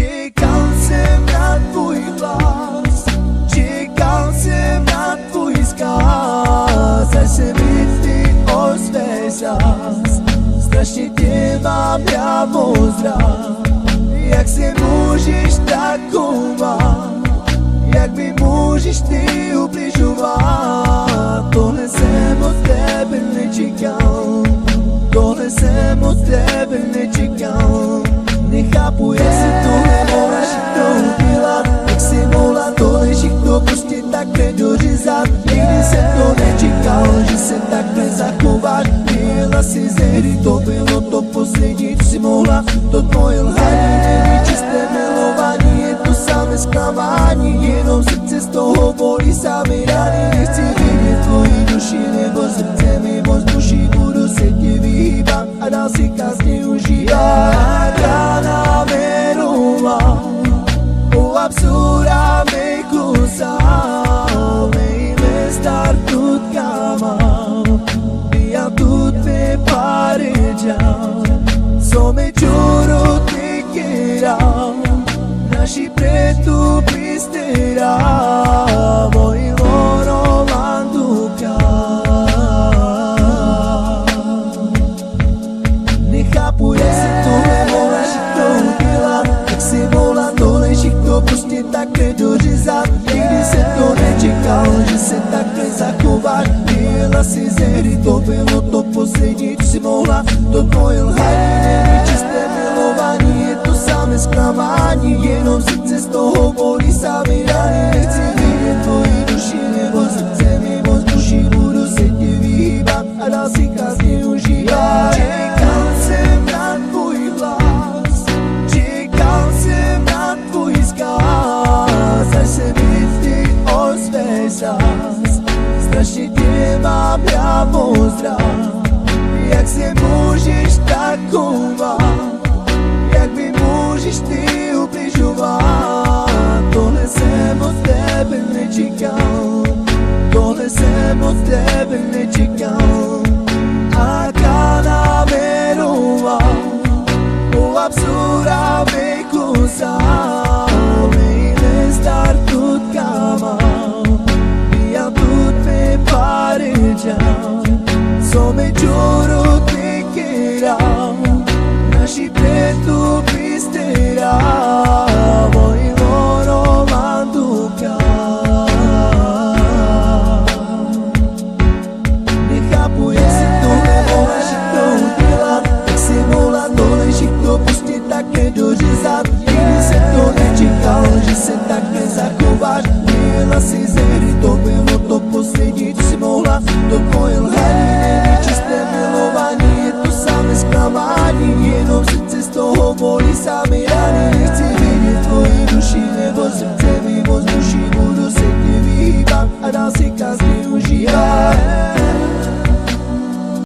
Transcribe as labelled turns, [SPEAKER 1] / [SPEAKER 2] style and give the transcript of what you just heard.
[SPEAKER 1] Čekal jsem na tvůj hlas, čekal jsem na tvůj vzkaz, až se mi ty ozve zas. Strašně tě mám já moc rád. Jak se můžeš tak chovat, jak mi můžeš ty ubližovat? Tohle jsem od tebe nečekal, tohle jsem od tebe nečekal. Nechápu, jak si tohle mohla všechno udělat, jak si mohla tohle všechno prostě takhle dořezat. Nikdy jsem to nečekal, že se takhle zachováš. Měla si ze hry, to bylo to poslední, co si mohla. To tvoje lhaní není čisté milování, je to samé zklamání. Jenom srdce z toho bolí samé rány. Nechci vidět tvoji duši, nebo srdce mi moc duší. Budu se tě vyhýbat a dál si krásně užívat. Absurda me cruzar, me estar tudo calma, dia tudo me pareja, só me juro te queira, nasci preto pisteira, voy rolando nechápu, jak si tohle mohla všechno udělat, jak si mohla tohle všechno prostě takhle dořezat. Nikdy jsem to nečekal, že se takhle zachováš. Měla si ze hry, to bylo to poslední, co si mohla. To tvoje lhaní není čisté milování, je to samé zklamání. Jenom srdce z toho bolí samé rány. Nechci vidět tvoji duši, nebo srdce mi moc duší. Budu se tě vyhýbat a dál si krásně užívat. Čekal jsem na tvůj hlas, čekal jsem na tvůj vzkaz, až se mi ty ozve zas. Strašně tě mám já moc rád. Jak se můžeš tak chovat, jak mi můžeš ty ubližovat? Tohle jsem od tebe nečekal, tohle jsem od tebe nečekal. A cada verova, o absurda me cruzar, me estar tudo calma, dia tudo me pareja, só me juro te queira, nasci preto pisteira, voy rolando nechápu, jak si tohle mohla všechno udělat, jak si mohla tohle všechno prostě takhle dořezat. Nikdy jsem to nečekal, že se takhle zachováš. Měla si ze hry, to bylo to poslední, co si mohla. To tvoje